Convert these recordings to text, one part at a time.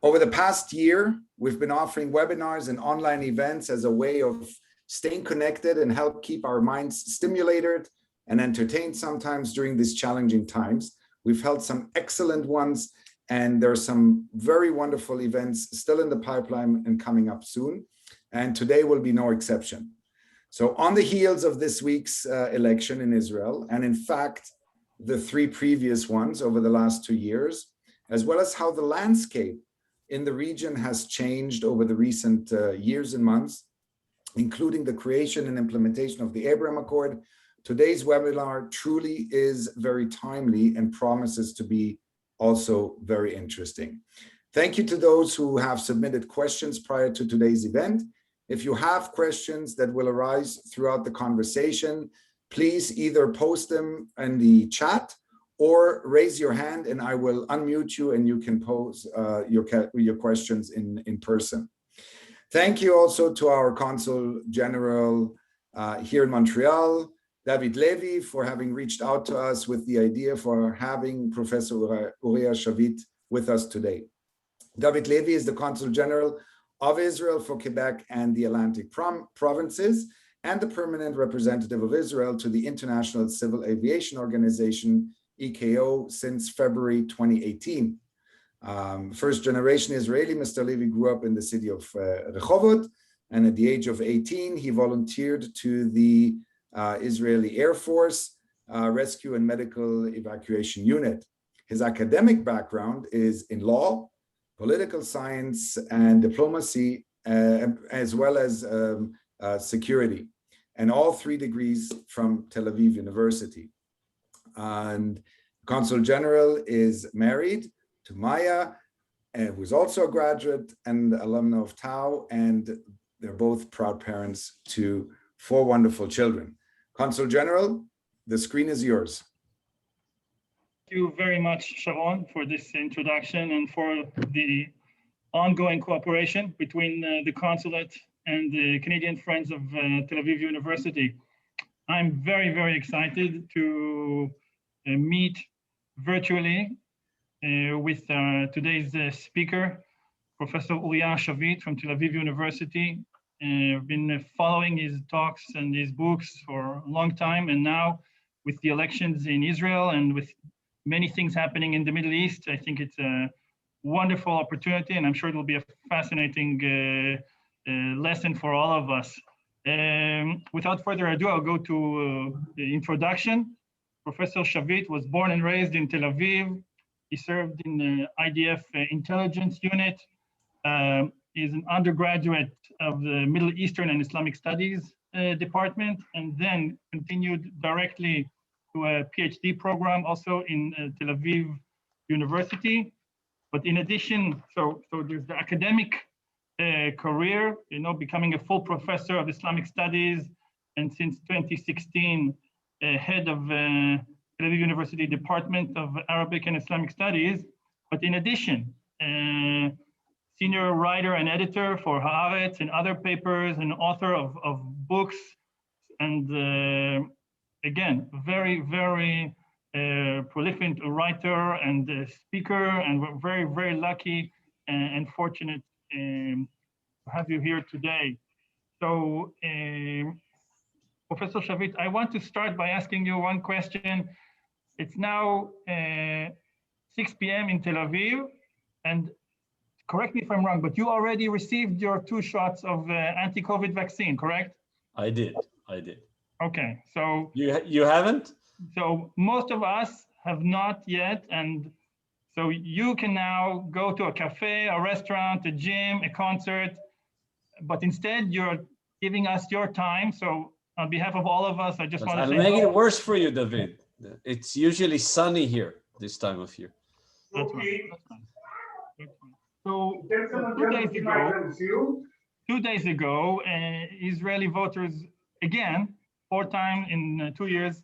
Over the past year, we've been offering webinars and online events as a way of staying connected and help keep our minds stimulated and entertained sometimes during these challenging times. We've held some excellent ones, and there are some very wonderful events still in the pipeline and coming up soon. And today will be no exception. So on the heels of this week's election in Israel, and in fact, the three previous ones over the last 2 years, as well as how the landscape in the region has changed over the recent years and months, including the creation and implementation of the Abraham Accord, today's webinar truly is very timely and promises to be also very interesting. Thank you to those who have submitted questions prior to today's event. If you have questions that will arise throughout the conversation, please either post them in the chat or raise your hand and I will unmute you and you can pose your questions in person. Thank you also to our Consul General here in Montreal, David Levy, for having reached out to us with the idea for having Professor Uriya Shavit with us today. David Levy is the Consul General of Israel for Quebec and the Atlantic provinces, and the permanent representative of Israel to the International Civil Aviation Organization, ICAO, since February 2018. First generation Israeli, Mr. Levy grew up in the city of Rehovot, and at the age of 18, he volunteered to the Israeli Air Force Rescue and Medical Evacuation Unit. His academic background is in law, political science, and diplomacy, as well as security, and all 3 degrees from Tel Aviv University. And Consul General is married to Maya, who is also a graduate and alumna of Tau, and they're both proud parents to 4 wonderful children. Consul General, the screen is yours. Thank you very much, Sharon, for this introduction and for the ongoing cooperation between the consulate and the Canadian Friends of Tel Aviv University. I'm very, very excited to meet virtually with today's speaker, Professor Uriya Shavit from Tel Aviv University. I've been following his talks and his books for a long time, and now with the elections in Israel and with many things happening in the Middle East, I think it's a wonderful opportunity, and I'm sure it will be a fascinating lesson for all of us. Without further ado, I'll go to the introduction. Professor Shavit was born and raised in Tel Aviv. He served in the IDF intelligence unit. He's an undergraduate of the Middle Eastern and Islamic Studies department, and then continued directly to a PhD program also in Tel Aviv University. But in addition, so there's the academic career, becoming a full professor of Islamic Studies, and since 2016, head of Tel Aviv University Department of Arabic and Islamic Studies. But in addition, senior writer and editor for Haaretz and other papers, and author of books, and again, very, very prolific writer and speaker, and we're very, very lucky and fortunate to have you here today. So, Professor Shavit, I want to start by asking you one question. It's now 6 p.m. in Tel Aviv, and correct me if I'm wrong, but you already received your 2 shots of anti-COVID vaccine, correct? I did. Okay, so you haven't? So most of us have not yet, and so you can now go to a cafe, a restaurant, a gym, a concert, but instead you're giving us your time. So on behalf of all of us, I just want to say— I'll make it worse for you, David. It's usually sunny here this time of year. That's right. So 2 days ago, Israeli voters, again, 4 times in 2 years,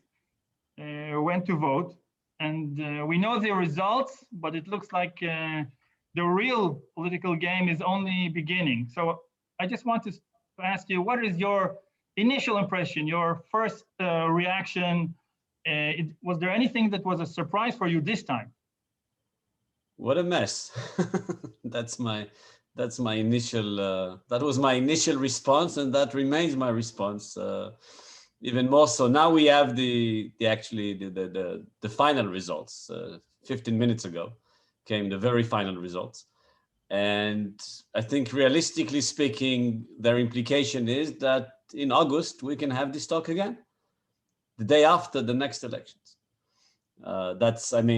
went to vote. And we know the results, but it looks like the real political game is only beginning. So I just want to ask you, what is your initial impression, your first reaction? Was there anything that was a surprise for you this time? What a mess. That's my initial, that was my initial response, and that remains my response, even more so. Now we have the final results. 15 minutes ago came the very final results. And I think realistically speaking, their implication is that in August, we can have this talk again, the day after the next elections. That's if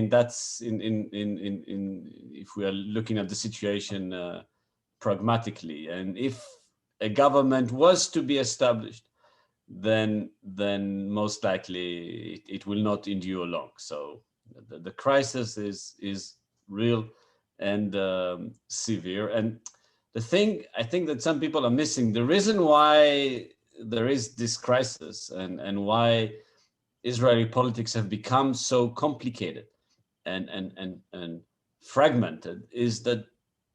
we are looking at the situation pragmatically, and if a government was to be established, then most likely it will not endure long. So the crisis is real and severe. And the thing I think that some people are missing, the reason why there is this crisis and why Israeli politics have become so complicated and fragmented, is that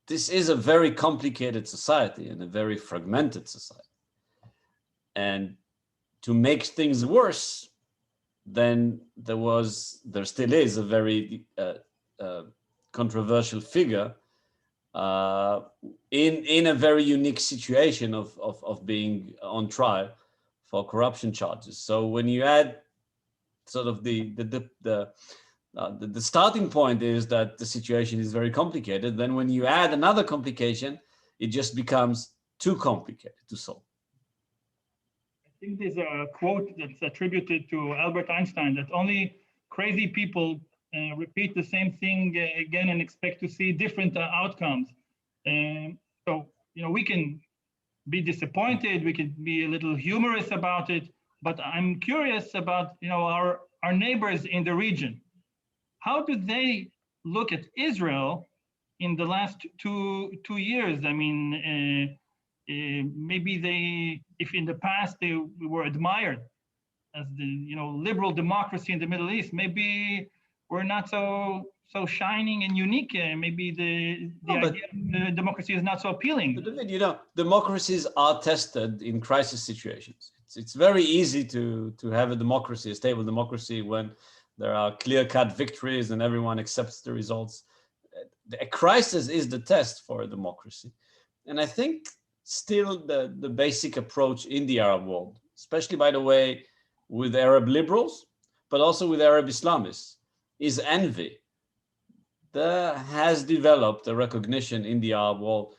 this is a very complicated society and a very fragmented society. And to make things worse, then there still is a very controversial figure in a very unique situation of being on trial for corruption charges. So when you add sort of the starting point is that the situation is very complicated. Then when you add another complication, it just becomes too complicated to solve. I think there's a quote that's attributed to Albert Einstein, that only crazy people repeat the same thing again and expect to see different outcomes. So, we can be disappointed, we can be a little humorous about it, but I'm curious about, our neighbors in the region. How do they look at Israel in the last two years? I mean, maybe if in the past they were admired as the liberal democracy in the Middle East, maybe we're not so shining and unique. Maybe the idea of democracy is not so appealing. But David, democracies are tested in crisis situations. It's very easy to have a stable democracy, when there are clear-cut victories and everyone accepts the results. A crisis is the test for a democracy. And I think still the basic approach in the Arab world, especially, by the way, with Arab liberals, but also with Arab Islamists, is envy. There has developed a recognition in the Arab world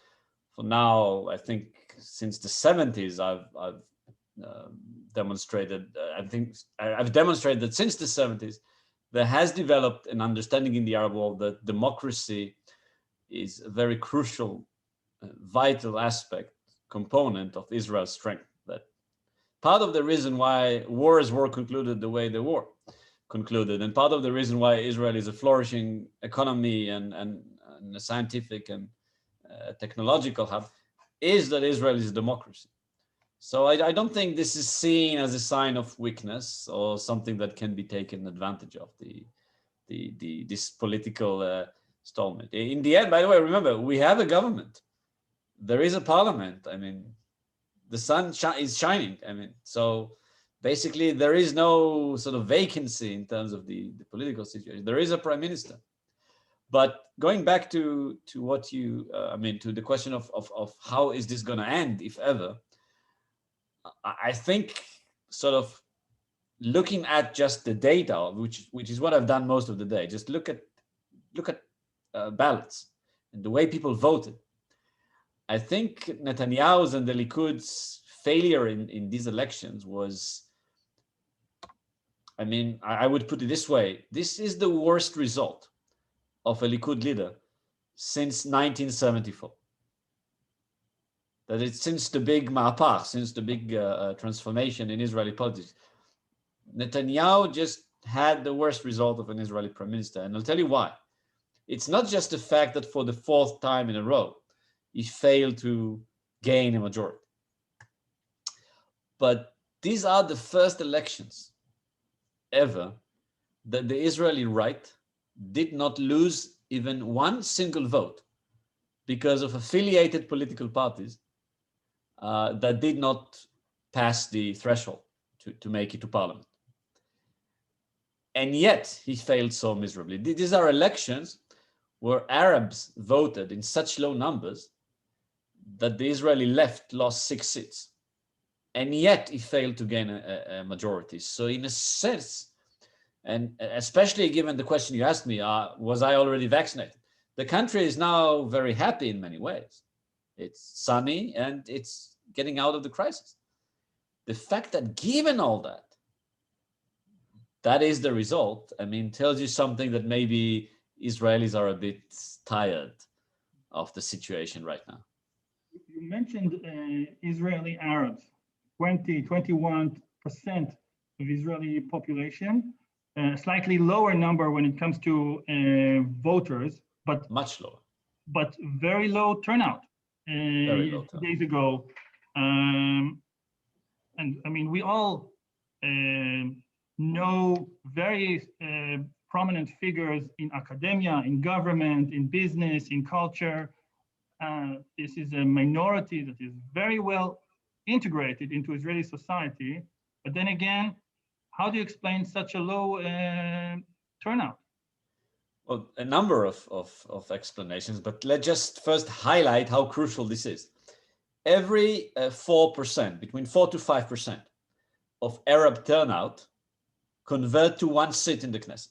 for now, I think since the 70s, I've demonstrated, I've demonstrated that since the 70s, there has developed an understanding in the Arab world that democracy is a very crucial, vital component of Israel's strength. That part of the reason why wars were concluded the way they were concluded, and part of the reason why Israel is a flourishing economy and a scientific and technological hub, is that Israel is a democracy. So I don't think this is seen as a sign of weakness or something that can be taken advantage of, this political stalemate. In the end, by the way, remember, we have a government. There is a parliament. I mean, the sun is shining. I mean, so basically there is no sort of vacancy in terms of the political situation. There is a prime minister. But going back to what to the question of how is this going to end, if ever, I think sort of looking at just the data, which is what I've done most of the day, just look at ballots and the way people voted. I think Netanyahu's and the Likud's failure in these elections was, I would put it this way: this is the worst result of a Likud leader since 1974. That it's since the big ma'apach, since the big transformation in Israeli politics. Netanyahu just had the worst result of an Israeli prime minister. And I'll tell you why. It's not just the fact that for the fourth time in a row, he failed to gain a majority. But these are the first elections ever that the Israeli right did not lose even one single vote because of affiliated political parties that did not pass the threshold to make it to parliament. And yet he failed so miserably. These are elections where Arabs voted in such low numbers that the Israeli left lost 6 seats. And yet he failed to gain a majority. So in a sense, and especially given the question you asked me, was I already vaccinated? The country is now very happy in many ways. It's sunny and it's getting out of the crisis. The fact that given all that, that is the result, I mean, tells you something that maybe Israelis are a bit tired of the situation right now. You mentioned Israeli Arabs, 21% of Israeli population, slightly lower number when it comes to voters, but much lower, but very low turnout. Very low 2 days ago, and I mean, we all know very prominent figures in academia, in government, in business, in culture. This is a minority that is very well integrated into Israeli society. But then again, how do you explain such a low turnout? Well, a number of explanations, but let's just first highlight how crucial this is. Every 4%, between 4 to 5% of Arab turnout convert to 1 seat in the Knesset.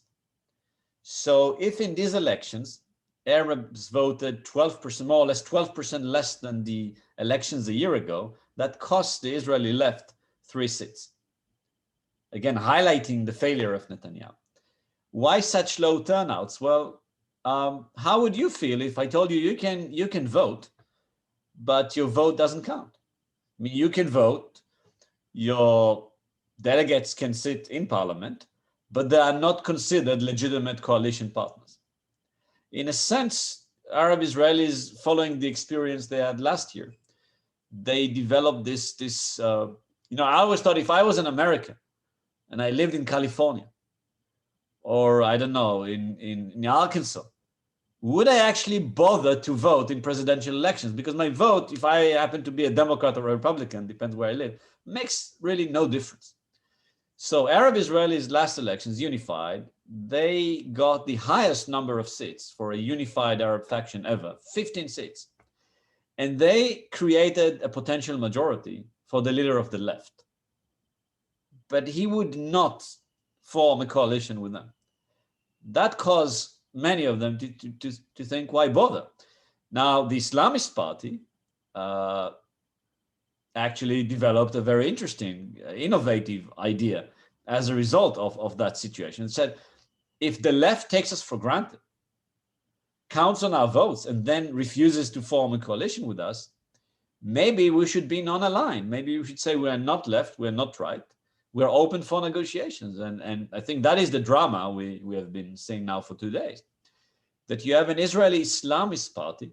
So if in these elections, Arabs voted 12%, more or less 12% less than the elections a year ago, that cost the Israeli left 3 seats. Again, highlighting the failure of Netanyahu. Why such low turnouts? Well, how would you feel if I told you you can vote, but your vote doesn't count? I mean, you can vote, your delegates can sit in parliament, but they are not considered legitimate coalition partners. In a sense, Arab Israelis, following the experience they had last year, they developed this I always thought if I was an American and I lived in California, or I don't know, in Arkansas, would I actually bother to vote in presidential elections? Because my vote, if I happen to be a Democrat or a Republican, depends where I live, makes really no difference. So Arab Israelis last elections, unified, they got the highest number of seats for a unified Arab faction ever, 15 seats. And they created a potential majority for the leader of the left. But he would not form a coalition with them. That caused many of them to think, why bother? Now, the Islamist party actually developed a very interesting, innovative idea as a result of that situation. It said, if the left takes us for granted, counts on our votes, and then refuses to form a coalition with us, maybe we should be non-aligned. Maybe we should say we are not left, we are not right. We're open for negotiations. And I think that is the drama we have been seeing now for 2 days. That you have an Israeli Islamist party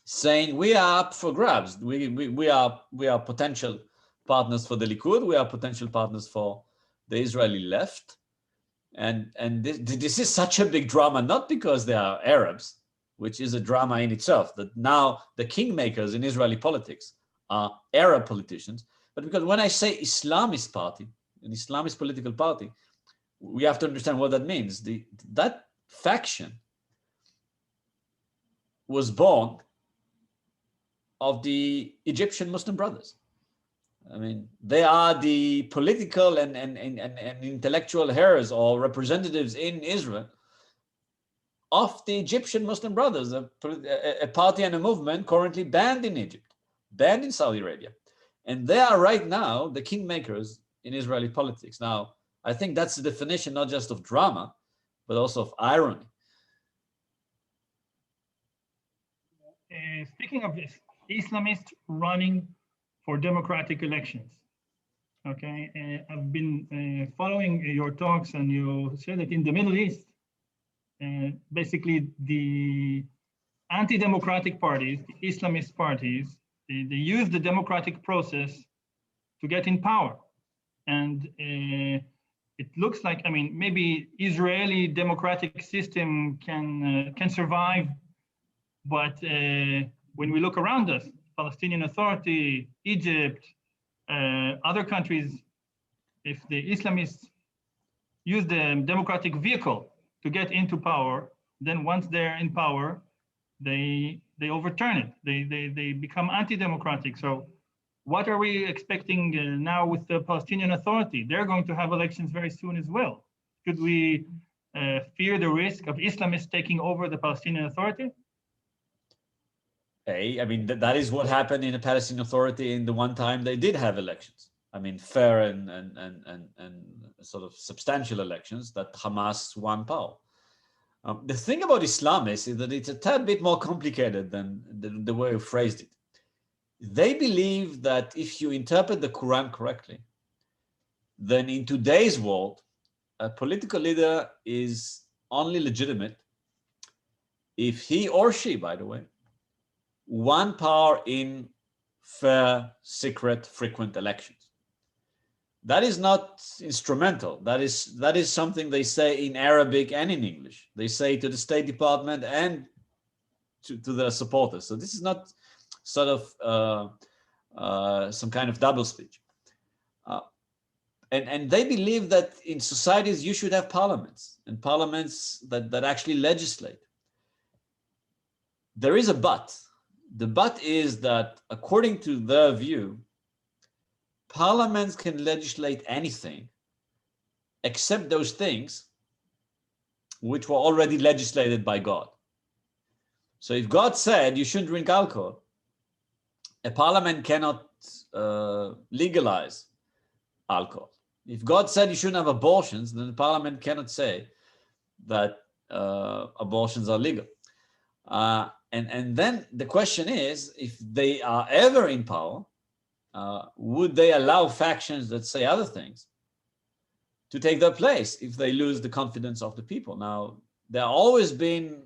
saying we are up for grabs. We are potential partners for the Likud. We are potential partners for the Israeli left. And this is such a big drama, not because they are Arabs, which is a drama in itself, that now the kingmakers in Israeli politics are Arab politicians, but because when I say Islamist party, an Islamist political party, we have to understand what that means. That faction was born of the Egyptian Muslim Brothers. I mean, they are the political and intellectual heirs or representatives in Israel of the Egyptian Muslim Brothers, a party and a movement currently banned in Egypt, banned in Saudi Arabia. And they are right now the kingmakers in Israeli politics. Now, I think that's the definition not just of drama, but also of irony. Speaking of this, Islamists running for democratic elections. Okay, I've been following your talks, and you said that in the Middle East, basically the anti-democratic parties, the Islamist parties, they use the democratic process to get in power. And it looks like, I mean, maybe Israeli democratic system can survive, but when we look around us, Palestinian Authority, Egypt, other countries, if the Islamists use the democratic vehicle to get into power, then once they're in power, they overturn it. They become anti-democratic. So what are we expecting now with the Palestinian Authority? They're going to have elections very soon as well. Should we fear the risk of Islamists taking over the Palestinian Authority? I mean, that is what happened in the Palestinian Authority in the one time they did have elections. I mean, fair and sort of substantial elections that Hamas won power. The thing about Islamists is that it's a tad bit more complicated than the way you phrased it. They believe that if you interpret the Quran correctly, then in today's world, a political leader is only legitimate if he or she, by the way, won power in fair, secret, frequent elections. That is not instrumental. That is something they say in Arabic and in English. They say to the State Department and to their supporters. So this is not sort of some kind of double speech. And they believe that in societies you should have parliaments, and parliaments that actually legislate. There is a but. The but is that according to their view, parliaments can legislate anything except those things which were already legislated by God. So if God said you shouldn't drink alcohol, a parliament cannot legalize alcohol. If God said you shouldn't have abortions, then the parliament cannot say that abortions are legal. And then the question is, if they are ever in power, would they allow factions that say other things to take their place if they lose the confidence of the people? Now, they're always been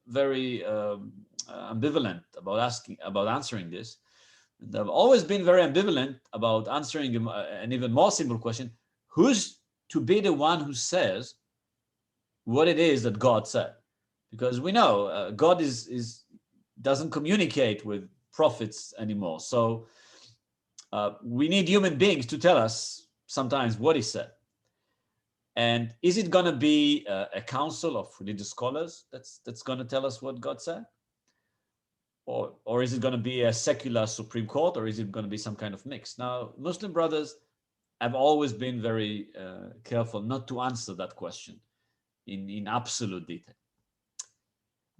very ambivalent about answering this. They've always been very ambivalent about answering an even more simple question: who's to be the one who says what it is that God said? Because we know God doesn't communicate with prophets anymore. So we need human beings to tell us sometimes what he said. And is it going to be a council of religious scholars that's going to tell us what God said? Or is it going to be a secular Supreme Court, or is it going to be some kind of mix? Now, Muslim brothers have always been very careful not to answer that question in absolute detail.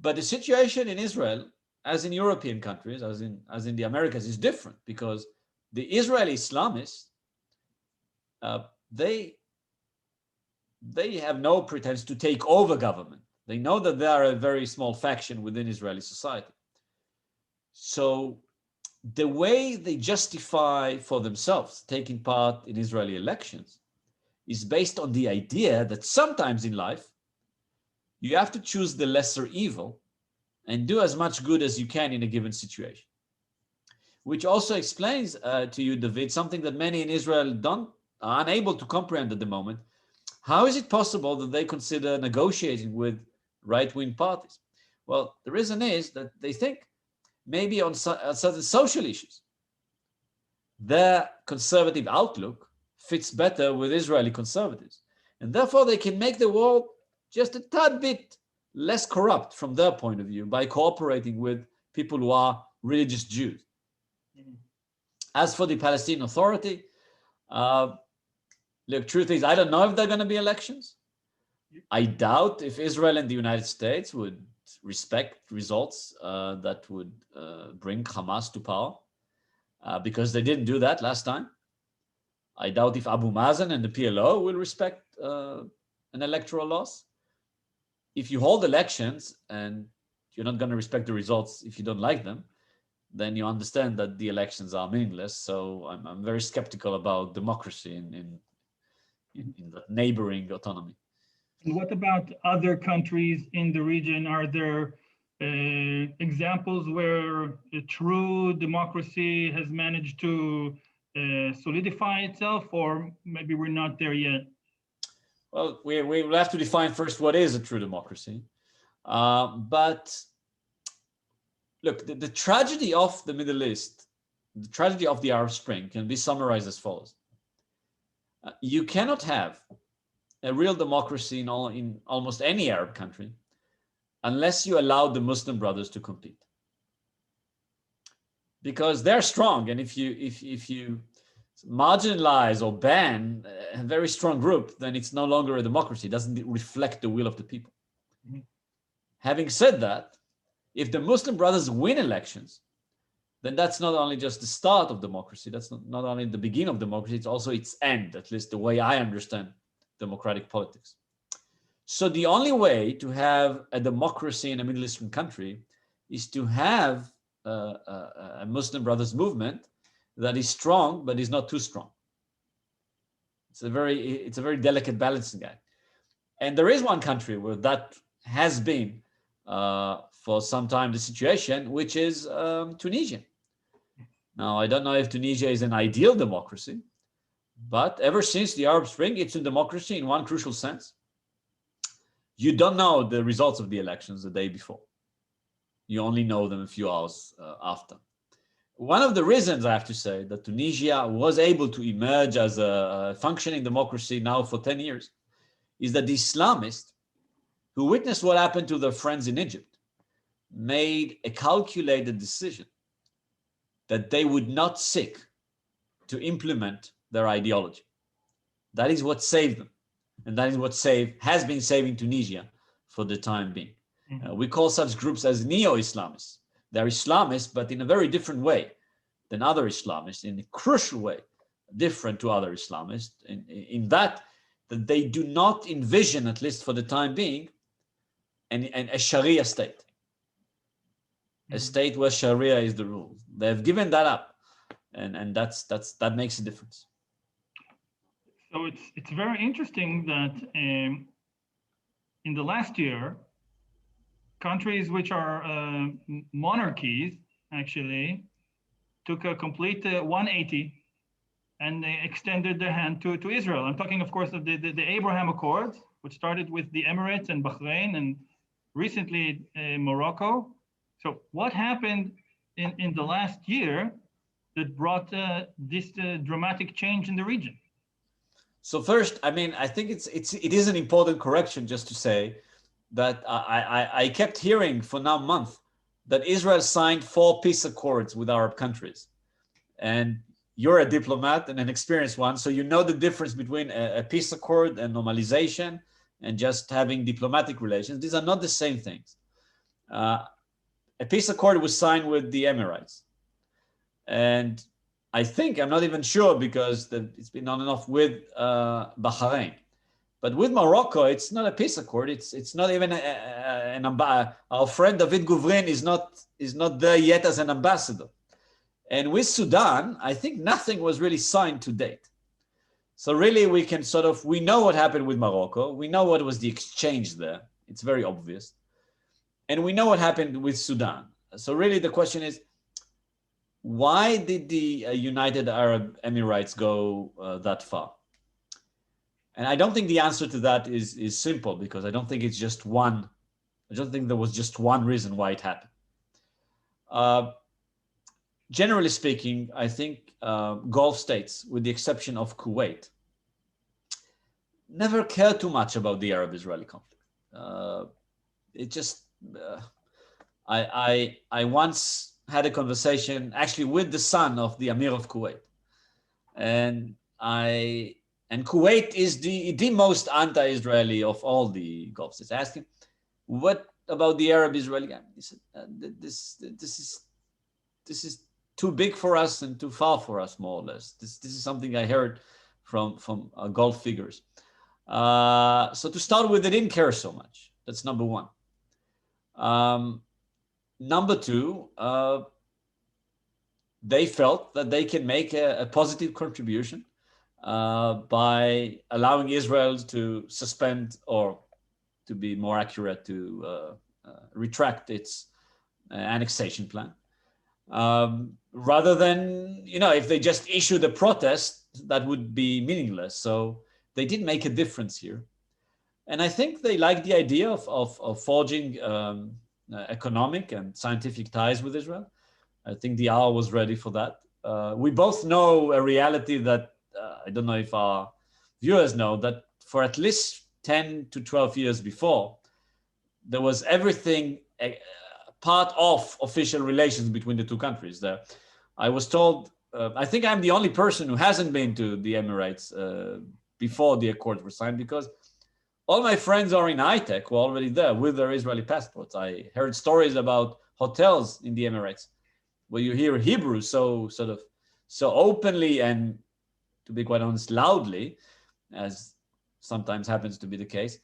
But the situation in Israel, as in European countries, as in the Americas, is different, because the Israeli Islamists, they have no pretense to take over government. They know that they are a very small faction within Israeli society. So the way they justify for themselves taking part in Israeli elections is based on the idea that sometimes in life, you have to choose the lesser evil and do as much good as you can in a given situation. Which also explains to you, David, something that many in Israel are unable to comprehend at the moment. How is it possible that they consider negotiating with right-wing parties? Well, the reason is that they think maybe on certain social issues, their conservative outlook fits better with Israeli conservatives. And therefore, they can make the world just a tad bit less corrupt from their point of view by cooperating with people who are religious Jews. Mm-hmm. As for the Palestinian Authority, the truth is, I don't know if there are going to be elections. I doubt if Israel and the United States would respect results that would bring Hamas to power, because they didn't do that last time. I doubt if Abu Mazen and the PLO will respect an electoral loss. If you hold elections and you're not going to respect the results if you don't like them, then you understand that the elections are meaningless. So I'm very skeptical about democracy in the neighboring autonomy. And what about other countries in the region? Are there examples where a true democracy has managed to solidify itself, or maybe we're not there yet? Well, we will have to define first what is a true democracy. But look, the tragedy of the Middle East, the tragedy of the Arab Spring can be summarized as follows. You cannot have a real democracy in almost any Arab country unless you allow the Muslim brothers to compete. Because they're strong, and if you marginalize or ban a very strong group, then it's no longer a democracy. It doesn't reflect the will of the people. Mm-hmm. Having said that, if the Muslim brothers win elections, then that's not only just the start of democracy, that's not only the beginning of democracy, it's also its end, at least the way I understand democratic politics. So the only way to have a democracy in a Middle Eastern country is to have a Muslim Brothers movement that is strong, but is not too strong. It's a very delicate balancing act. And there is one country where that has been for some time the situation, which is Tunisia. Now, I don't know if Tunisia is an ideal democracy, but ever since the Arab Spring, it's a democracy in one crucial sense. You don't know the results of the elections the day before. You only know them a few hours after. One of the reasons, I have to say, that Tunisia was able to emerge as a functioning democracy now for 10 years is that the Islamists who witnessed what happened to their friends in Egypt made a calculated decision that they would not seek to implement their ideology. That is what saved them. And that is what has been saving Tunisia for the time being. Mm-hmm. We call such groups as neo-Islamists. They're Islamists, but in a very different way than other Islamists, in a crucial way, different to other Islamists, in that they do not envision, at least for the time being, a Sharia state. Mm-hmm. A state where Sharia is the rule. They've given that up, and that makes a difference. So it's very interesting that in the last year, countries which are monarchies actually took a complete 180 and they extended their hand to Israel. I'm talking, of course, of the Abraham Accords, which started with the Emirates and Bahrain and recently Morocco. So what happened in the last year that brought this dramatic change in the region? So first, I mean, I think it is an important correction just to say that I kept hearing for now a month that Israel signed 4 peace accords with Arab countries. And you're a diplomat and an experienced one, so you know the difference between a peace accord and normalization and just having diplomatic relations. These are not the same things. A peace accord was signed with the Emirates. And I think, I'm not even sure because it's been on and off with Bahrain. But with Morocco, it's not a peace accord. It's not even our friend David Guvrin is not there yet as an ambassador. And with Sudan, I think nothing was really signed to date. So really we know what happened with Morocco. We know what was the exchange there. It's very obvious. And we know what happened with Sudan. So really the question is, why did the United Arab Emirates go that far? And I don't think the answer to that is simple, because I don't think it's just one. I don't think there was just one reason why it happened. Generally speaking, I think Gulf states, with the exception of Kuwait, never cared too much about the Arab-Israeli conflict. I once had a conversation actually with the son of the Emir of Kuwait, and Kuwait is the most anti-Israeli of all the Gulf states. I asked him, what about the Arab-Israeli guy? He said, this is too big for us and too far for us, more or less. This is something I heard from Gulf figures. So to start with, they didn't care so much. That's number one. Number two, they felt that they can make a positive contribution by allowing Israel to suspend, or to be more accurate, to retract its annexation plan. Rather than, if they just issued a protest, that would be meaningless. So they did make a difference here. And I think they like the idea of forging economic and scientific ties with Israel. I think the hour was ready for that. We both know a reality that I don't know if our viewers know, that for at least 10 to 12 years before, there was everything part of official relations between the two countries. There, I was told, I think I'm the only person who hasn't been to the Emirates before the accords were signed, because all my friends are in high-tech who are already there with their Israeli passports. I heard stories about hotels in the Emirates where you hear Hebrew so openly and, to be quite honest, loudly, as sometimes happens to be the case,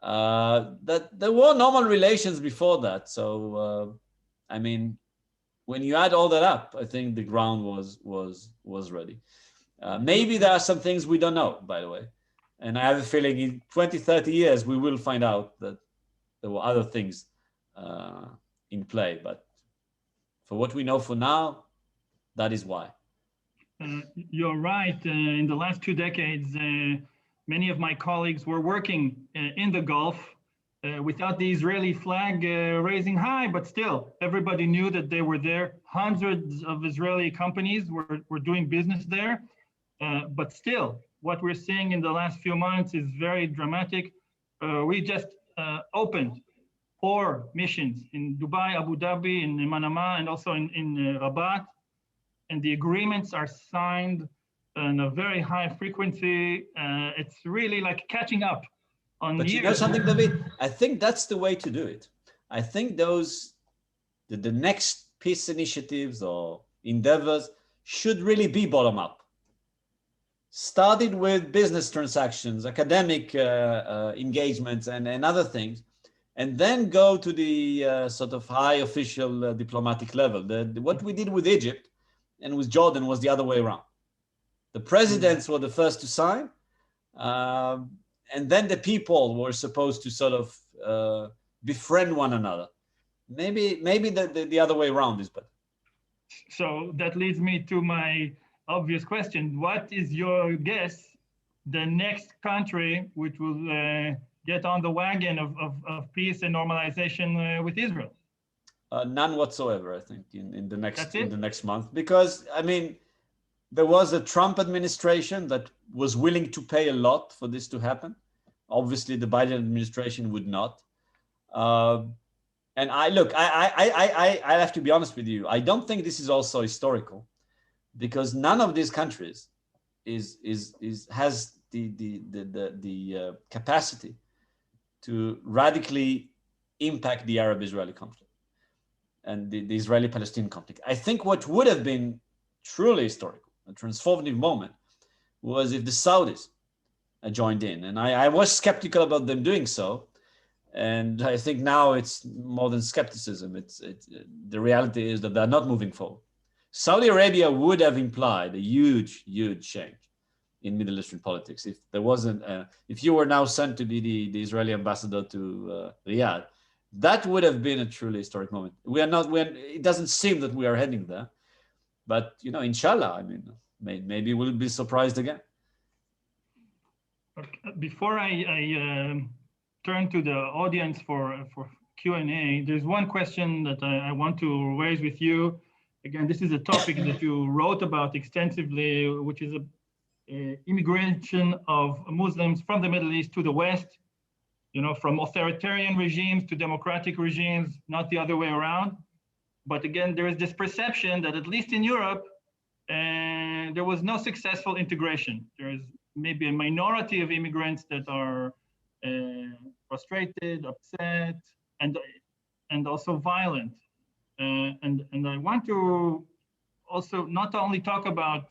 that there were normal relations before that. So, I mean, when you add all that up, I think the ground was ready. Maybe there are some things we don't know, by the way. And I have a feeling in 20, 30 years, we will find out that there were other things in play. But for what we know for now, that is why. You're right. In the last 2 decades, many of my colleagues were working in the Gulf without the Israeli flag raising high, but still, everybody knew that they were there. Hundreds of Israeli companies were doing business there. But still, what we're seeing in the last few months is very dramatic. We just opened 4 missions in Dubai, Abu Dhabi, in Manama, and also in Rabat. And the agreements are signed on a very high frequency. It's really like catching up on But years. you know something, David? I think that's the way to do it. I think the next peace initiatives or endeavors should really be bottom up. Started with business transactions, academic engagements, and other things, and then go to the sort of high official diplomatic level. What we did with Egypt and with Jordan was the other way around. The presidents were the first to sign, and then the people were supposed to sort of befriend one another. Maybe the other way around is better. So that leads me to my obvious question. What is your guess, the next country which will get on the wagon of peace and normalization with Israel? None whatsoever, I think, in the next month, because I mean, there was a Trump administration that was willing to pay a lot for this to happen. Obviously, the Biden administration would not. And I have to be honest with you. I don't think this is also historical, because none of these countries has the capacity to radically impact the Arab-Israeli conflict and the Israeli-Palestinian conflict. I think what would have been truly historical, a transformative moment, was if the Saudis joined in. And I was skeptical about them doing so. And I think now it's more than skepticism. The reality is that they're not moving forward. Saudi Arabia would have implied a huge, huge change in Middle Eastern politics if there wasn't. If you were now sent to be the Israeli ambassador to Riyadh, that would have been a truly historic moment. We are not. It doesn't seem that we are heading there, but inshallah. I mean, maybe we'll be surprised again. Before I turn to the audience for Q&A, there's one question that I want to raise with you. Again, this is a topic that you wrote about extensively, which is immigration of Muslims from the Middle East to the West, from authoritarian regimes to democratic regimes, not the other way around. But again, there is this perception that at least in Europe, there was no successful integration. There is maybe a minority of immigrants that are frustrated, upset, and also violent. And I want to also not only talk about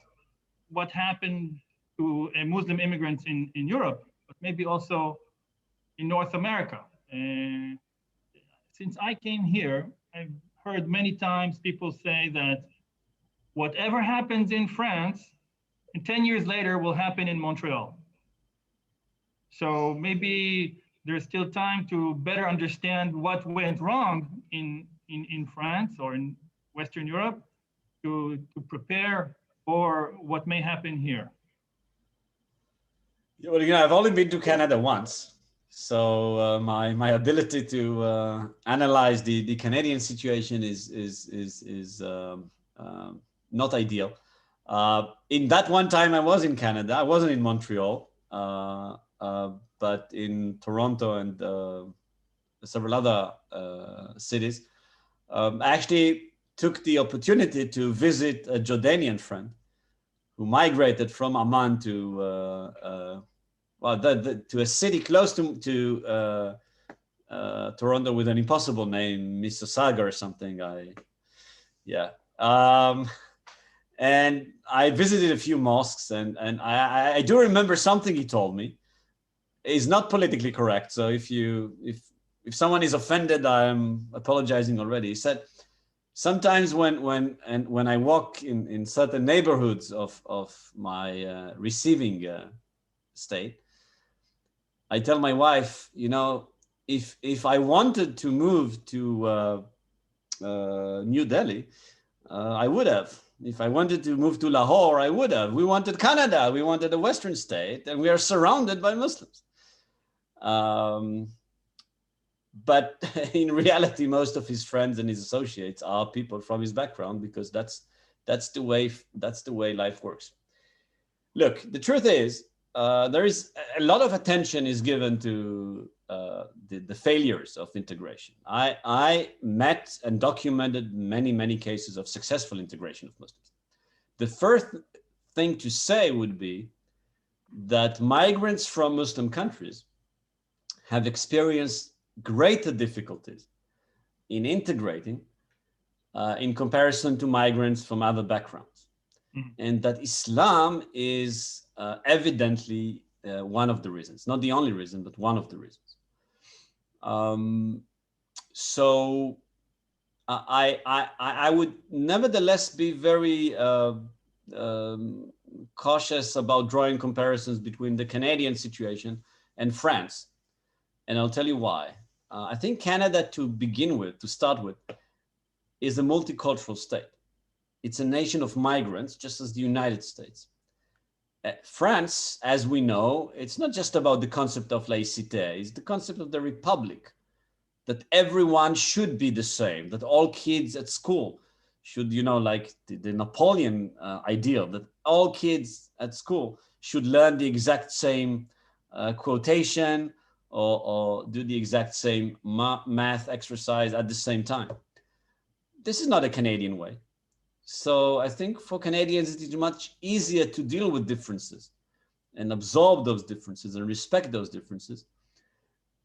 what happened to Muslim immigrants in Europe, but maybe also in North America. Since I came here, I've heard many times people say that whatever happens in France, 10 years later will happen in Montreal. So maybe there's still time to better understand what went wrong in France or in Western Europe to prepare for what may happen here. Well, I've only been to Canada once, so my ability to analyze the Canadian situation is not ideal. In that one time I was in Canada, I wasn't in Montreal, but in Toronto and several other cities, I actually took the opportunity to visit a Jordanian friend who migrated from Amman to to a city close to Toronto with an impossible name, Mississauga or something. And I visited a few mosques, and I do remember something he told me. Is not politically correct. So if someone is offended, I'm apologizing already. He said, sometimes when I walk in certain neighborhoods of my receiving state, I tell my wife, if I wanted to move to New Delhi, I would have. If I wanted to move to Lahore, I would have. We wanted Canada. We wanted a Western state, and we are surrounded by Muslims. But in reality, most of his friends and his associates are people from his background, because that's the way life works. Look, the truth is, there is a lot of attention is given to the failures of integration. I met and documented many cases of successful integration of Muslims. The first thing to say would be that migrants from Muslim countries have experienced greater difficulties in integrating in comparison to migrants from other backgrounds. Mm-hmm. And that Islam is evidently one of the reasons, not the only reason, but one of the reasons. So I would nevertheless be very cautious about drawing comparisons between the Canadian situation and France. And I'll tell you why. I think Canada, to start with, is a multicultural state. It's a nation of migrants, just as the United States. France, as we know, it's not just about the concept of laïcité, it's the concept of the republic, that everyone should be the same, that all kids at school should, like the Napoleon ideal, that all kids at school should learn the exact same quotation, or do the exact same math exercise at the same time. This is not a Canadian way. So I think for Canadians, it is much easier to deal with differences and absorb those differences and respect those differences.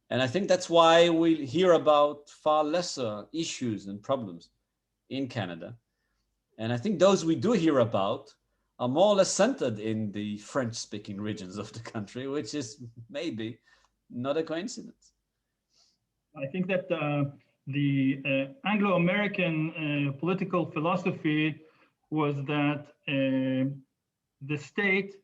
And I think that's why we hear about far lesser issues and problems in Canada. And I think those we do hear about are more or less centered in the French-speaking regions of the country, which is maybe not a coincidence. I think that the Anglo-American political philosophy was that the state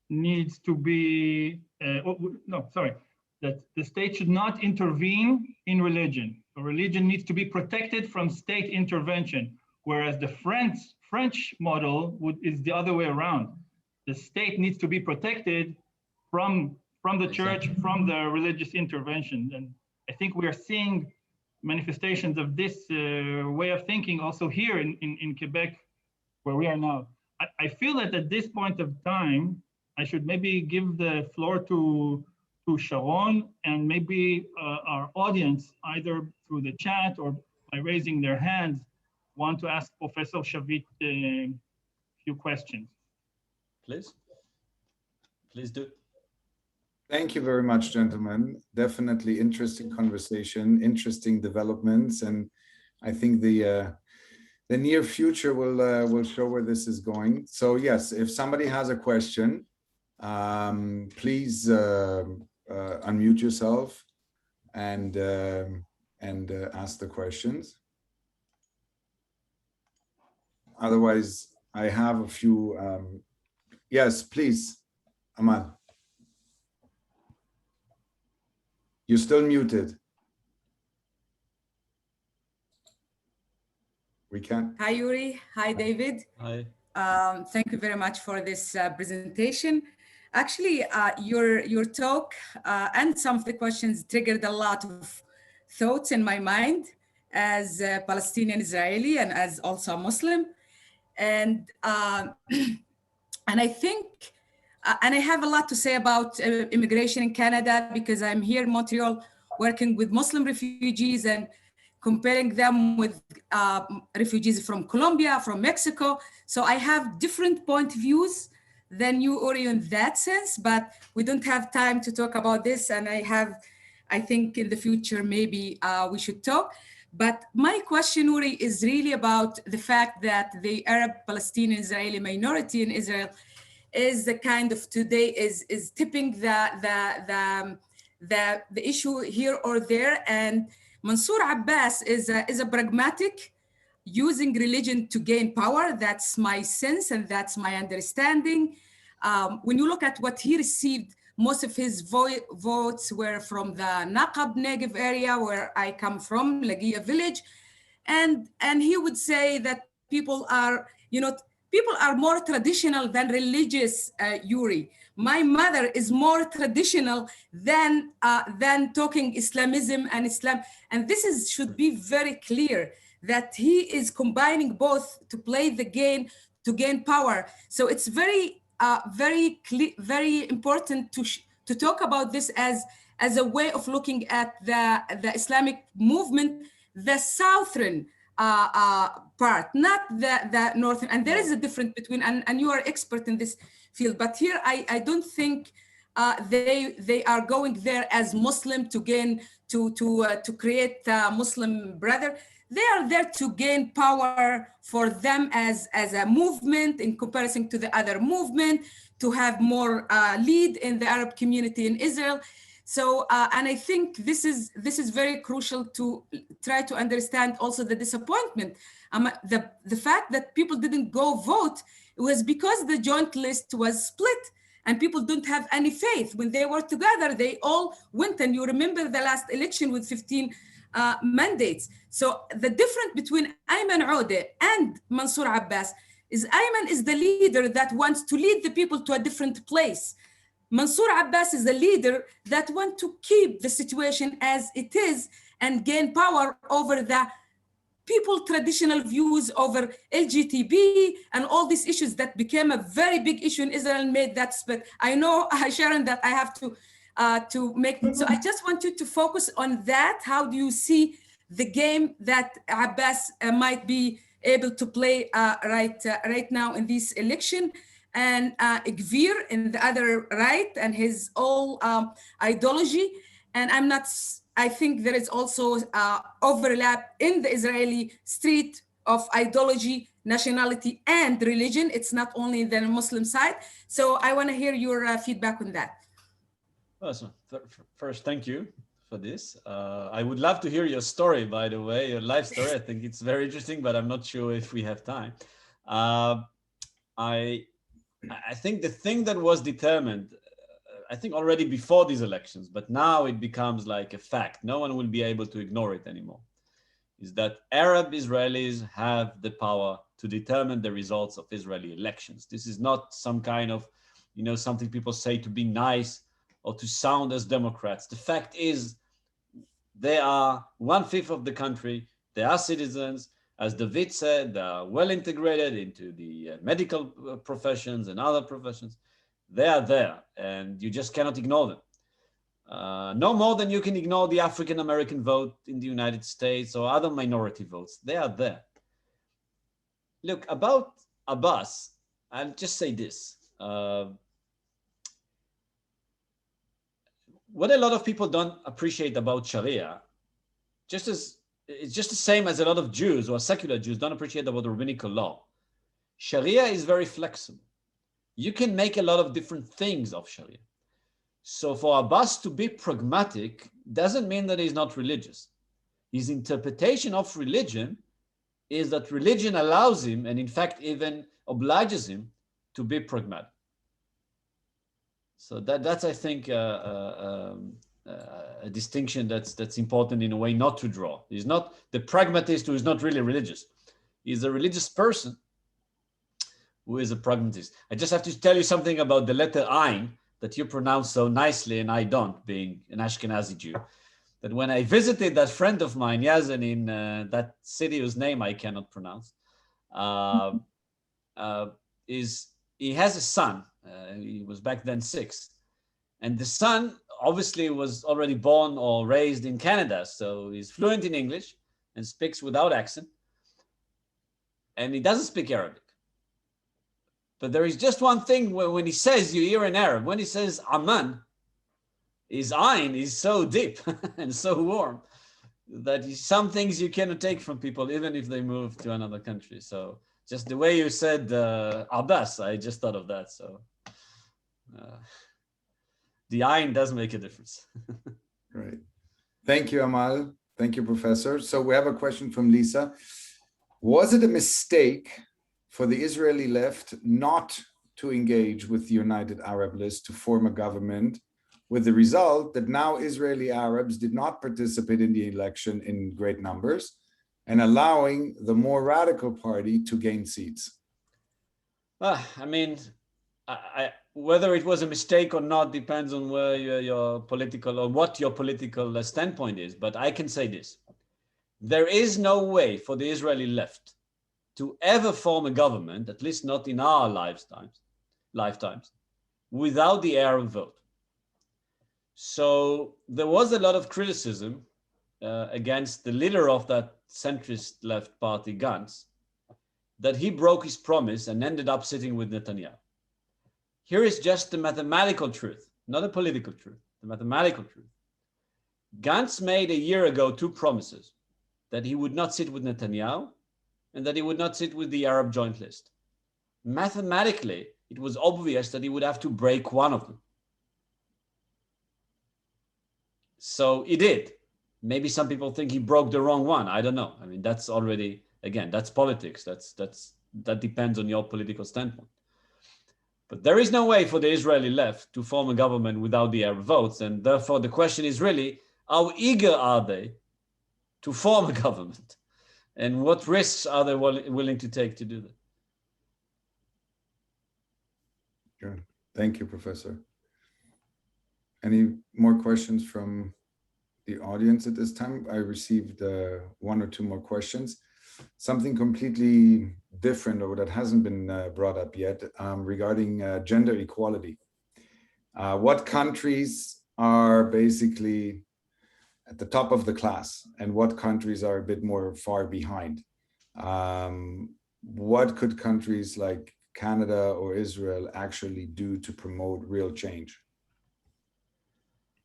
needs to be, that the state should not intervene in religion. The religion needs to be protected from state intervention, whereas the French model is the other way around. The state needs to be protected from the church, from the religious intervention. And I think we are seeing manifestations of this way of thinking also here in Quebec, where we are now. I feel that at this point of time, I should maybe give the floor to Sharon, and maybe our audience, either through the chat or by raising their hands, want to ask Professor Shavit a few questions. Please do. Thank you very much, gentlemen. Definitely interesting conversation, interesting developments, and I think the near future will show where this is going. So yes, if somebody has a question, please unmute yourself and ask the questions. Otherwise, I have a few. Yes, please, Amal. You're still muted. We can't. Hi, Uri. Hi, David. Hi. Thank you very much for this presentation. Actually, your talk and some of the questions triggered a lot of thoughts in my mind as a Palestinian Israeli and as also a Muslim. And I think, and I have a lot to say about immigration in Canada, because I'm here in Montreal working with Muslim refugees and comparing them with refugees from Colombia, from Mexico. So I have different point of views than you, Uri, in that sense, but we don't have time to talk about this. And I think in the future, maybe we should talk. But my question, Uri, is really about the fact that the Arab, Palestinian, Israeli minority in Israel is the kind of today is tipping the issue here or there. And Mansour Abbas is a pragmatic, using religion to gain power. That's my sense and that's my understanding. When you look at what he received, most of his votes were from the Naqab Negev area, where I come from, Lagia village. And he would say that people are more traditional than religious, Uri. My mother is more traditional than talking Islamism and Islam. And this should be very clear that he is combining both to play the game, to gain power. So it's very important to talk about this as a way of looking at the Islamic movement, the southern part, not the northern. And there is a difference between, and you are expert in this field, but here I don't think they are going there as Muslim to gain, to create a Muslim brother. They are there to gain power for them as a movement in comparison to the other movement, to have more lead in the Arab community in Israel. So, and I think this is very crucial to try to understand also the disappointment. The fact that people didn't go vote was because the joint list was split and people don't have any faith. When they were together, they all went. And you remember the last election with 15 mandates. So the difference between Ayman Odeh and Mansour Abbas is Ayman is the leader that wants to lead the people to a different place. Mansour Abbas is a leader that wants to keep the situation as it is and gain power over the people traditional views over LGTB and all these issues that became a very big issue in Israel, made that split. I know, Sharon, that I have to make, so I just want you to focus on that. How do you see the game that Abbas might be able to play right now in this election? And Gvir in the other right, and his whole ideology. And I think there is also overlap in the Israeli street of ideology, nationality, and religion. It's not only the Muslim side. So I want to hear your feedback on that. Awesome. First, thank you for this. I would love to hear your story, by the way, your life story. I think it's very interesting, but I'm not sure if we have time. I think the thing that was determined, I think already before these elections, but now it becomes like a fact. No one will be able to ignore it anymore, is that Arab Israelis have the power to determine the results of Israeli elections. This is not some kind of, something people say to be nice or to sound as Democrats. The fact is, they are 1/5 of the country. They are citizens. As David said, they are well integrated into the medical professions and other professions. They are there, and you just cannot ignore them. No more than you can ignore the African-American vote in the United States or other minority votes. They are there. Look, about Abbas, I'll just say this. What a lot of people don't appreciate about Sharia, it's just the same as a lot of Jews or secular Jews don't appreciate about the rabbinical law. Sharia is very flexible. You can make a lot of different things of Sharia. So for Abbas to be pragmatic doesn't mean that he's not religious. His interpretation of religion is that religion allows him, and in fact even obliges him, to be pragmatic. So that's I think, a distinction that's important in a way not to draw. He's not the pragmatist who is not really religious. He's a religious person who is a pragmatist. I just have to tell you something about the letter Ain that you pronounce so nicely and I don't, being an Ashkenazi Jew. That when I visited that friend of mine, Yazan, in that city whose name I cannot pronounce, he has a son. He was back then 6. And the son obviously was already born or raised in Canada, so he's fluent in English and speaks without accent. And he doesn't speak Arabic. But there is just one thing when he says, you hear in Arab, when he says Amman, his ayn is so deep and so warm that some things you cannot take from people, even if they move to another country. So just the way you said Abbas, I just thought of that. So the ayn does make a difference. Great. Thank you, Amal. Thank you, Professor. So we have a question from Lisa. Was it a mistake for the Israeli left not to engage with the United Arab List to form a government, with the result that now Israeli Arabs did not participate in the election in great numbers and allowing the more radical party to gain seats? I mean, whether it was a mistake or not depends on where your political or what your political standpoint is. But I can say this. There is no way for the Israeli left to ever form a government, at least not in our lifetimes, without the Arab vote. So there was a lot of criticism against the leader of that centrist left party, Gantz, that he broke his promise and ended up sitting with Netanyahu. Here is just the mathematical truth, not a political truth, the mathematical truth. Gantz made a year ago 2 promises, that he would not sit with Netanyahu and that he would not sit with the Arab Joint List. Mathematically, it was obvious that he would have to break one of them. So he did. Maybe some people think he broke the wrong one. I don't know. I mean, that's already, again, that's politics. That depends on your political standpoint. But there is no way for the Israeli left to form a government without the Arab votes. And therefore, the question is really, how eager are they to form a government? And what risks are they willing to take to do that? Good. Thank you, Professor. Any more questions from the audience at this time? I received 1 or 2 more questions. Something completely different or that hasn't been brought up yet regarding gender equality. What countries are basically at the top of the class and what countries are a bit more far behind? What could countries like Canada or Israel actually do to promote real change?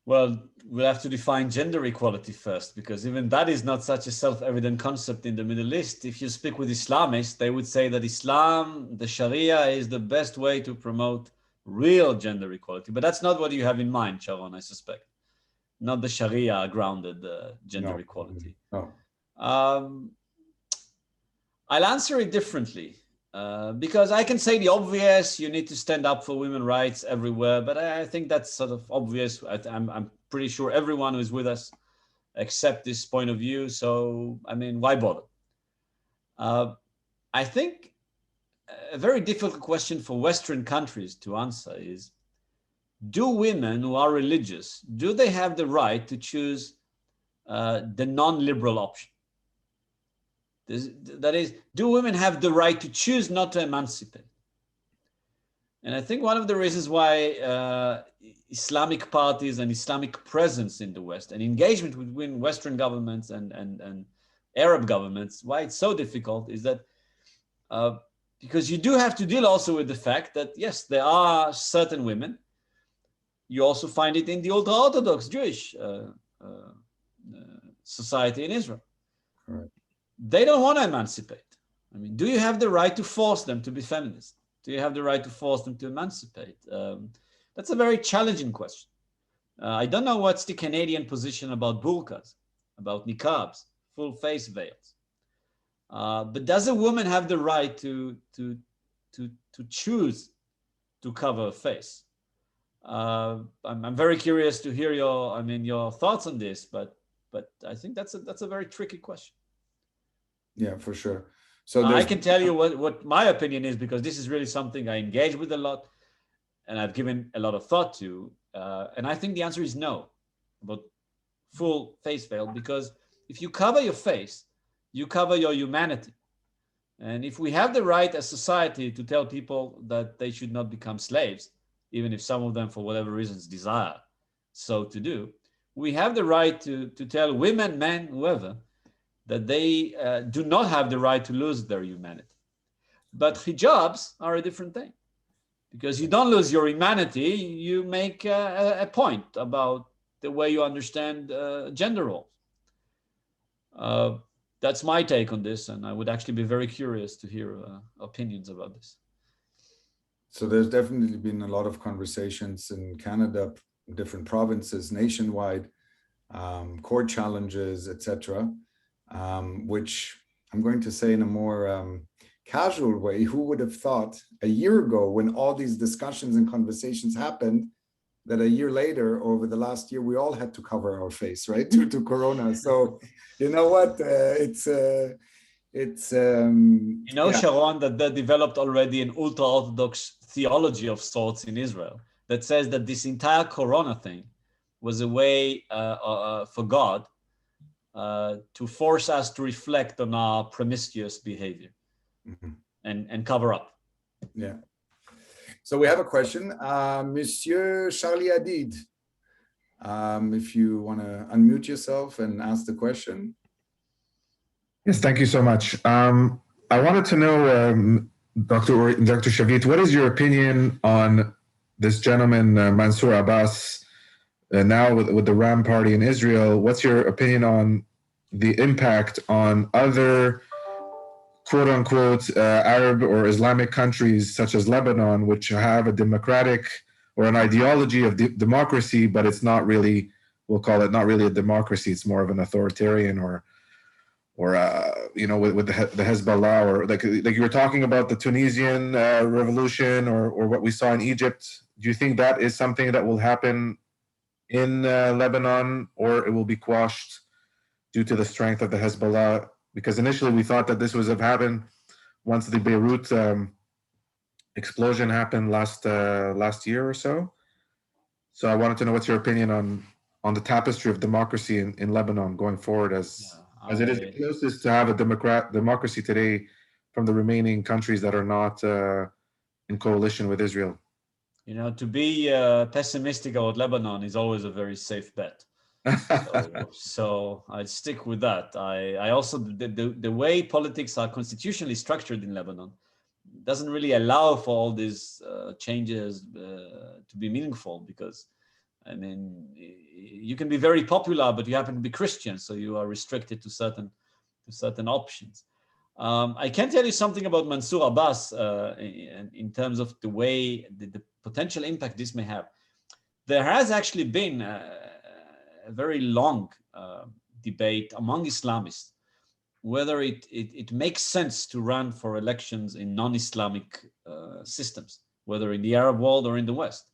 Well, we'll have to define gender equality first, because even that is not such a self-evident concept in the Middle East. If you speak with Islamists, they would say that Islam, the Sharia, is the best way to promote real gender equality. But that's not what you have in mind, Sharon, I suspect. Not the Sharia grounded gender equality. No. I'll answer it differently. Because I can say the obvious, you need to stand up for women's rights everywhere, but I think that's sort of obvious. I'm pretty sure everyone who is with us accepts this point of view. So, I mean, why bother? I think a very difficult question for Western countries to answer is, do women who are religious, do they have the right to choose the non-liberal option? That is, do women have the right to choose not to emancipate? And I think one of the reasons why Islamic parties and Islamic presence in the West and engagement between Western governments and Arab governments, why it's so difficult is that because you do have to deal also with the fact that, yes, there are certain women. You also find it in the ultra-Orthodox Jewish society in Israel. Correct. They don't want to emancipate. I mean, do you have the right to force them to be feminist? Do you have the right to force them to emancipate? That's a very challenging question. I don't know what's the Canadian position about burqas, about niqabs, full face veils. But does a woman have the right to choose to cover her face? I'm very curious to hear your thoughts on this, but I think that's a very tricky question. Yeah, for sure. So I can tell you what my opinion is, because this is really something I engage with a lot and I've given a lot of thought to. And I think the answer is no, about full face veil, because if you cover your face, you cover your humanity. And if we have the right as society to tell people that they should not become slaves, even if some of them, for whatever reasons, desire so to do, we have the right to tell women, men, whoever, that they do not have the right to lose their humanity. But hijabs are a different thing, because you don't lose your humanity, you make a point about the way you understand gender roles. That's my take on this, and I would actually be very curious to hear opinions about this. So there's definitely been a lot of conversations in Canada, different provinces, nationwide, court challenges, etc., which I'm going to say in a more casual way, who would have thought a year ago, when all these discussions and conversations happened, that a year later, over the last year, we all had to cover our face, right, due to Corona. So you know what, Sharon, that developed already an ultra-Orthodox theology of sorts in Israel that says that this entire Corona thing was a way for God to force us to reflect on our promiscuous behavior and cover up. Yeah. So we have a question. Monsieur Charlie Hadid, if you want to unmute yourself and ask the question. Yes, thank you so much. I wanted to know, Dr. Shavit, what is your opinion on this gentleman, Mansour Abbas, now with the Ram Party in Israel? What's your opinion on the impact on other quote unquote Arab or Islamic countries such as Lebanon, which have a democratic or an ideology of democracy, but it's not really, we'll call it not really a democracy, it's more of an authoritarian or you know, with the Hezbollah, or like you were talking about the Tunisian revolution or what we saw in Egypt. Do you think that is something that will happen in Lebanon, or it will be quashed due to the strength of the Hezbollah? Because initially we thought that this was have happened once the Beirut explosion happened last year or so. So I wanted to know what's your opinion on the tapestry of democracy in Lebanon going forward, as it is the closest to have a democracy today from the remaining countries that are not in coalition with Israel. You know, to be pessimistic about Lebanon is always a very safe bet. So I'd stick with that. I also, the way politics are constitutionally structured in Lebanon doesn't really allow for all these changes to be meaningful, because I mean, you can be very popular, but you happen to be Christian, so you are restricted to certain options. I can tell you something about Mansour Abbas in terms of the way the potential impact this may have. There has actually been a very long debate among Islamists whether it makes sense to run for elections in non-Islamic systems, whether in the Arab world or in the West.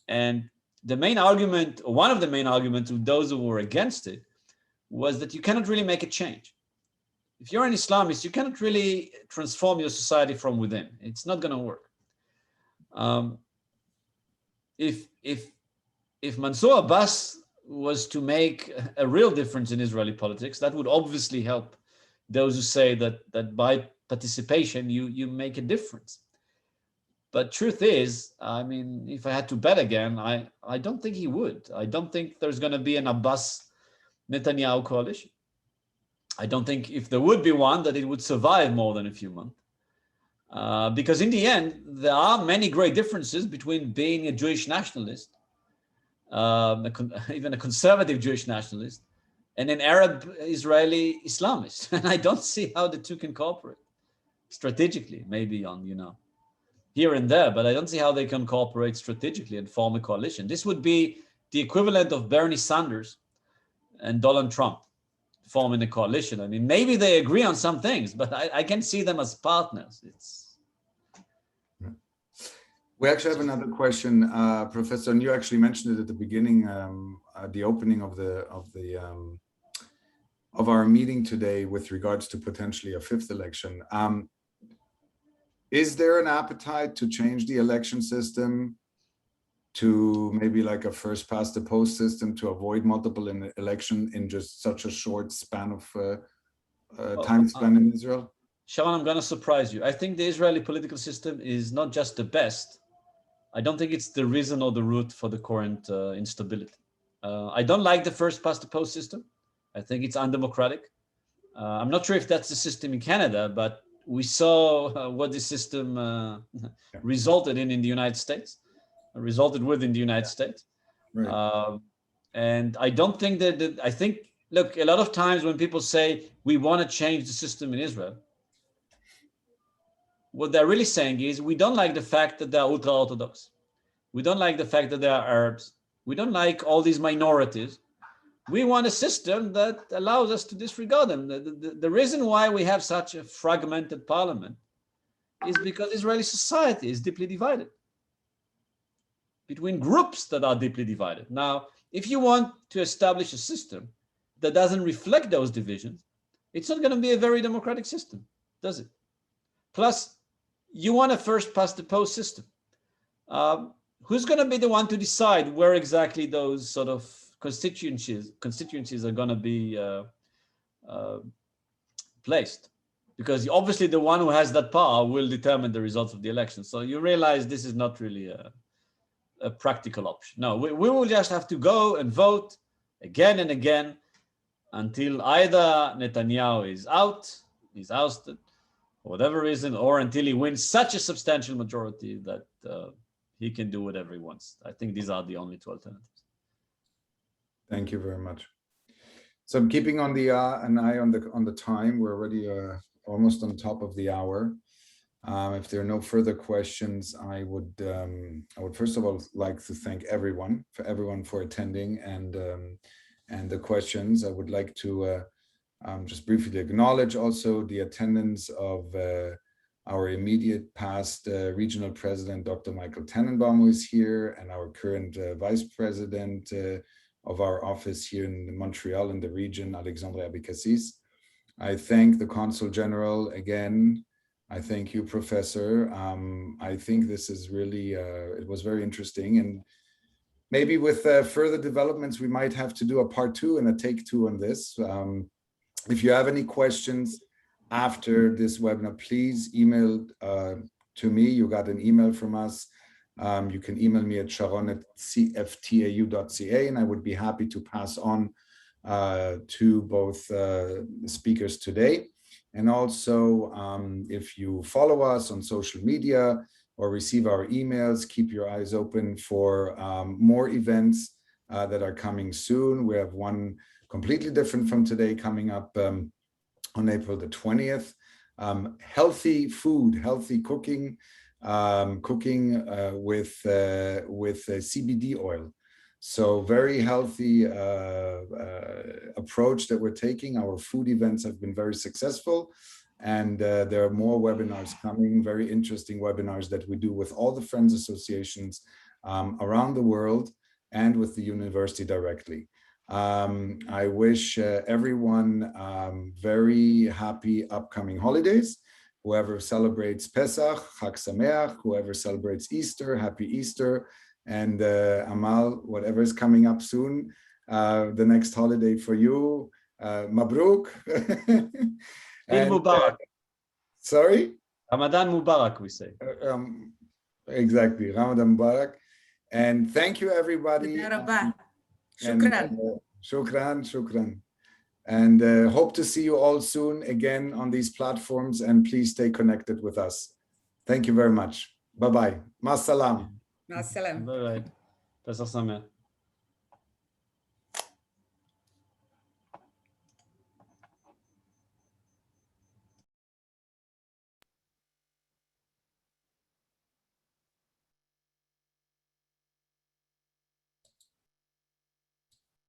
And the main argument, or one of the main arguments of those who were against it, was that you cannot really make a change. If you're an Islamist, you cannot really transform your society from within. It's not going to work. If Mansour Abbas was to make a real difference in Israeli politics, that would obviously help those who say that by participation you make a difference. But truth is, I mean, if I had to bet again, I don't think he would. I don't think there's going to be an Abbas-Netanyahu coalition. I don't think, if there would be one, that it would survive more than a few months. Because in the end, there are many great differences between being a Jewish nationalist, even a conservative Jewish nationalist, and an Arab Israeli Islamist. And I don't see how the two can cooperate strategically, maybe on, you know, here and there, but I don't see how they can cooperate strategically and form a coalition. This would be the equivalent of Bernie Sanders and Donald Trump forming a coalition. I mean, maybe they agree on some things, but I can see them as partners. We actually have another question, Professor, and you actually mentioned it at the beginning, the opening of our meeting today with regards to potentially a fifth election. Is there an appetite to change the election system to maybe like a first past the post system to avoid multiple election in just such a short span of time span in Israel? Sharon, I'm going to surprise you. I think the Israeli political system is not just the best, I don't think it's the reason or the root for the current instability. I don't like the first past the post system. I think it's undemocratic. I'm not sure if that's the system in Canada, but we saw what this system resulted in the United States, resulted with in the United States. Right. And I don't think that, I think, look, a lot of times when people say we want to change the system in Israel, what they're really saying is we don't like the fact that they're ultra-Orthodox. We don't like the fact that there are Arabs. We don't like all these minorities. We want a system that allows us to disregard them. The reason why we have such a fragmented parliament is because Israeli society is deeply divided between groups that are deeply divided. Now, if you want to establish a system that doesn't reflect those divisions, it's not going to be a very democratic system, does it? Plus, you want a first past the post system. Who's going to be the one to decide where exactly those sort of constituencies are going to be placed? Because obviously the one who has that power will determine the results of the election. So you realize this is not really a practical option. No, we will just have to go and vote again and again until either Netanyahu is out, he's ousted, for whatever reason, or until he wins such a substantial majority that he can do whatever he wants. I think these are the only two alternatives. Thank you very much. So I'm keeping on the an eye on the time. We're already almost on top of the hour. If there are no further questions, I would first of all like to thank everyone for attending and the questions. I would like to just briefly acknowledge also the attendance of our immediate past regional president, Dr. Michael Tannenbaum, who is here, and our current vice president of our office here in Montreal in the region, Alexandre Abikassis. I thank the Consul General again. I thank you, Professor. I think this is really, it was very interesting, and maybe with further developments, we might have to do a part 2 and a take 2 on this. If you have any questions after this webinar, please email to me. You got an email from us. You can email me at sharon@cftau.ca, and I would be happy to pass on to both speakers today. And also, if you follow us on social media or receive our emails, keep your eyes open for more events that are coming soon. We have one completely different from today coming up on April the 20th. Healthy food, healthy cooking, with CBD oil. So very healthy approach that we're taking. Our food events have been very successful, and there are more webinars coming, very interesting webinars that we do with all the Friends Associations around the world and with the university directly. I wish everyone very happy upcoming holidays. Whoever celebrates Pesach, Chag Sameach, whoever celebrates Easter, happy Easter, and Amal, whatever is coming up soon, the next holiday for you, Mabruk. Eid Mubarak. Sorry? Ramadan Mubarak, we say. Exactly, Ramadan Mubarak. And thank you, everybody. Shukran. Shukran. And hope to see you all soon again on these platforms, and please stay connected with us. Thank you very much. Bye-bye. Ma salam. Ma salam. Bye-bye. Pesach Sameach.